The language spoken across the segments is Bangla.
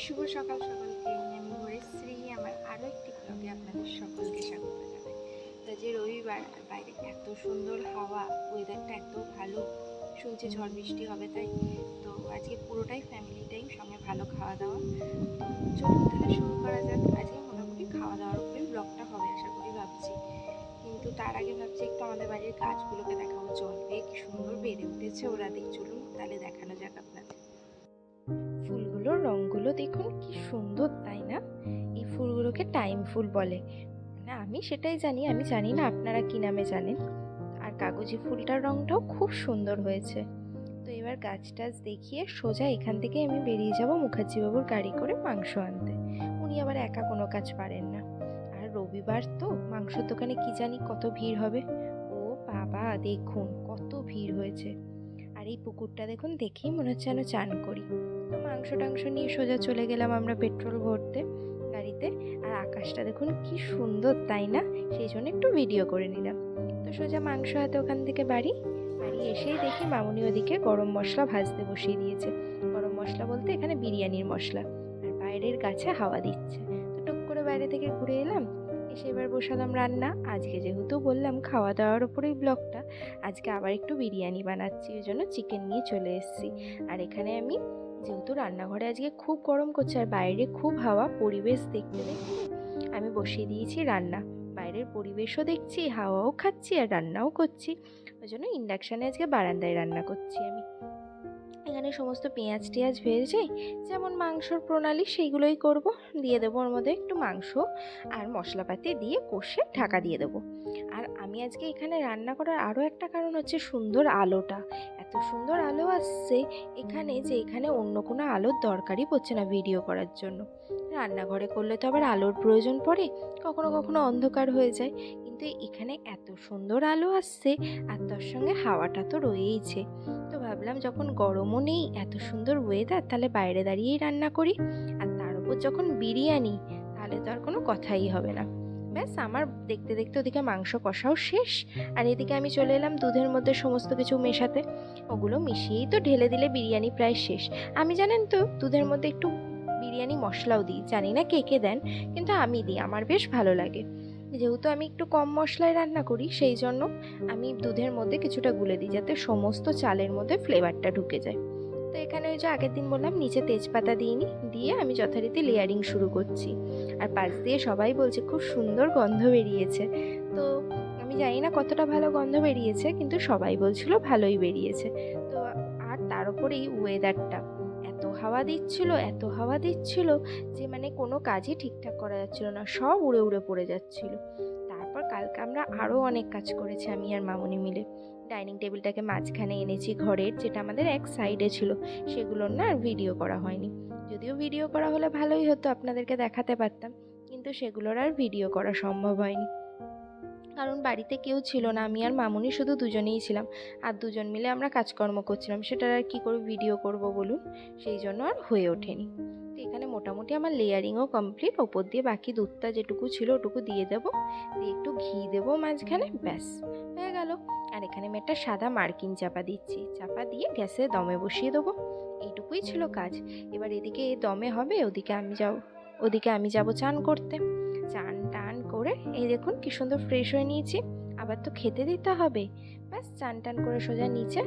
শুভ সকাল সকলকে। আমি ভোরেশ্রী আমার আরও একটি ব্লগে আপনাদের সকলকে স্বাগত জানাই। তো যে রবিবার আর বাইরে এত সুন্দর হাওয়া, ওয়েদারটা এত ভালো, শুনছি ঝড় বৃষ্টি হবে, তাই তো আজকে পুরোটাই ফ্যামিলি টাইম, সঙ্গে ভালো খাওয়া দাওয়া। তো চলুন তাহলে শুরু করা যাক। আজকে মোটামুটি খাওয়া দাওয়ার উপরেই ব্লগটা হবে আশা করি, ভাবছি। কিন্তু তার আগে ভাবছি একটু আমাদের বাড়ির গাছগুলোকে দেখাবো। জলবে কি সুন্দর বেড়ে উঠেছে ওরা, চলুন তাহলে দেখানো যাক আপনাদের। ফুলগুলোর রঙগুলো দেখুন কি সুন্দর, তাই না? এই ফুলগুলোকে টাইম ফুল বলে। মানে আমি সেটাই জানি, আমি জানি না আপনারা কি নামে জানেন। আর কাগজি ফুলটার রঙটাও খুব সুন্দর হয়েছে। তো এবার গাছ টাছ দেখিয়ে সোজা এখান থেকে আমি বেরিয়ে যাব মুখার্জি বাবুর গাড়ি করে মাংস আনতে। উনি আবার একা কোনো কাজ পারেন না। আর রবিবার তো মাংসের দোকানে কি জানি কত ভিড় হবে। ও বাবা, দেখুন কত ভিড় হয়েছে। আর এই পুকুরটা দেখুন, দেখেই মনে হচ্ছে যেন চান করি। তো মাংস টাংস নিয়ে সোজা চলে গেলাম আমরা পেট্রোল ভরতে গাড়িতে। আর আকাশটা দেখুন কি সুন্দর, তাই না? সেই জন্য একটু ভিডিও করে নিলাম। তো সোজা মাংস হাতে ওখান থেকে বাড়ি এসেই দেখি মামুনি ওদিকে গরম মশলা ভাজতে বসিয়ে দিয়েছে। গরম মশলা বলতে এখানে বিরিয়ানির মশলা। আর বাইরের গাছে হাওয়া দিচ্ছে। তো টুক করে বাইরে থেকে ঘুরে এলাম, এসে এবার বসালাম রান্না। আজকে যেহেতু বললাম খাওয়া দাওয়ার উপরেই ব্লগটা, আজকে আবার একটু বিরিয়ানি বানাচ্ছি, ওই জন্য চিকেন নিয়ে চলে এসেছি। আর এখানে আমি যেহেতু রান্নাঘরে আজকে খুব গরম করছে আর বাইরে খুব হাওয়া, পরিবেশ দেখতে দেখতে আমি বসিয়ে দিয়েছি রান্না। বাইরের পরিবেশও দেখছি, হাওয়াও খাচ্ছি আর রান্নাও করছি। ওই জন্য ইন্ডাকশানে আজকে বারান্দায় রান্না করছি আমি। এখানে সমস্ত পেঁয়াজ টেয়াজ ভেজে যেমন মাংসর প্রণালী সেইগুলোই করব। দিয়ে দেবো ওর মধ্যে একটু মাংস আর মশলাপাতি দিয়ে কষে ঢাকা দিয়ে দেবো। আর আমি আজকে এখানে রান্না করার আরও একটা কারণ হচ্ছে সুন্দর আলোটা। এত সুন্দর আলো আসছে এখানে যে এখানে অন্য কোনো আলোর দরকারই পড়ছে না ভিডিও করার জন্য। রান্নাঘরে করলে তো আবার আলোর প্রয়োজন পড়ে, কখনো কখনো অন্ধকার হয়ে যায়। কিন্তু এখানে এত সুন্দর আলো আসছে আর তার সঙ্গে হাওয়াটা তো রয়েইছে। তো ভাবলাম যখন গরমও নেই, এত সুন্দর ওয়েদার, তাহলে বাইরে দাঁড়িয়েই রান্না করি। আর তার উপর যখন বিরিয়ানি, তাহলে তো আর কোনো কথাই হবে না। ব্যাস, আমার দেখতে দেখতে ওদিকে মাংস কষাও শেষ। আর এদিকে আমি চলে এলাম দুধের মধ্যে সমস্ত কিছু মেশাতে। ওগুলো মিশিয়েই তো ঢেলে দিলে বিরিয়ানি প্রায় শেষ। আমি জানেন তো দুধের মধ্যে একটু বিরিয়ানি মশলাও দিই, জানি না কে কে দেন, কিন্তু আমি দিই, আমার বেশ ভালো লাগে। যেহেতু আমি একটু কম মশলায় রান্না করি, সেই জন্য আমি দুধের মধ্যে কিছুটা গুলে দিই যাতে সমস্ত চালের মধ্যে ফ্লেভারটা ঢুকে যায়। তো এখানে ওই যে আগের দিন বললাম নিচে তেজপাতা দিইনি, দিয়ে আমি যথারীতি লেয়ারিং শুরু করছি। আর পাশ দিয়ে সবাই বলছে খুব সুন্দর গন্ধ বেরিয়েছে। তো আমি জানি না কতটা ভালো গন্ধ বেরিয়েছে, কিন্তু সবাই বলছিল ভালোই বেরিয়েছে। তো আর তার উপরেই ওয়েদারটা এত হাওয়া দিচ্ছিল, এত হাওয়া দিচ্ছিল যে মানে কোনো কাজই ঠিকঠাক করা যাচ্ছিল না, সব উড়ে উড়ে পড়ে যাচ্ছিল। তারপর কালকে আমরা আরও অনেক কাজ করেছি আমি আর মামুনি মিলে। ডাইনিং টেবিলটাকে মাঝখানে এনেছি ঘরের, যেটা আমাদের এক সাইডে ছিল। সেগুলোর না আর ভিডিও করা হয়নি। যদিও ভিডিও করা হলে ভালোই হতো, আপনাদেরকে দেখাতে পারতাম, কিন্তু সেগুলোর আর ভিডিও করা সম্ভব হয়নি। কারণ বাড়িতে কেউ ছিল না, আমি আর মামুনি শুধু দুজনেই ছিলাম। আর দুজন মিলে আমরা কাজকর্ম করছিলাম, সেটার আর কী করে ভিডিও করব বলুন? সেই জন্য আর হয়ে ওঠেনি। তো এখানে মোটামুটি আমার লেয়ারিংও কমপ্লিট। ওপর দিয়ে বাকি দুধটা যেটুকু ছিল ওটুকু দিয়ে দেবো, দিয়ে একটু ঘি দেবো মাঝখানে, ব্যাস হয়ে গেল। আর এখানে আমি একটা সাদা মার্কিন চাপা দিচ্ছি, চাপা দিয়ে গ্যাসে দমে বসিয়ে দেবো। এইটুকুই ছিল কাজ। এবার এদিকে দমে হবে, ওদিকে আমি যাব চান করতে। চান টান করে এই দেখুন কি সুন্দর ফ্রেশ হয়ে নিয়েছি। আবার তো খেতে দিতে হবে। ব্যাস চান টান করে সোজা নিচে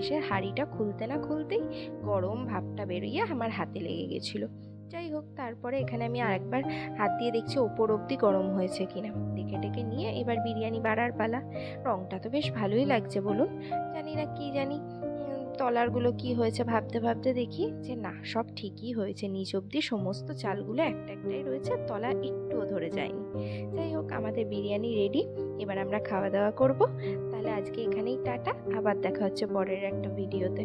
এসে হাঁড়িটা খুলতে না খুলতেই গরম ভাবটা বেরিয়ে আমার হাতে লেগে গেছিলো। যাই হোক, তারপরে এখানে আমি আরেকবার হাত দিয়ে দেখছি ওপর অবধি গরম হয়েছে কিনা। দেখে টেকে নিয়ে এবার বিরিয়ানি বাড়ার পালা। রঙটা তো বেশ ভালোই লাগছে বলুন। জানি না কি জানি তলারগুলো কি হয়েছে, ভাবতে ভাবতে দেখি যে না, সব ঠিকই হয়েছে। নিচ অবধি সমস্ত চালগুলো একটা একটাই রয়েছে, তলা একটুও ধরে যায়নি। যাই হোক, আমাদের বিরিয়ানি রেডি। এবার আমরা খাওয়া দাওয়া করব। তাহলে আজকে এখানেই টাটা, আবার দেখা হচ্ছে পরের একটা ভিডিওতে।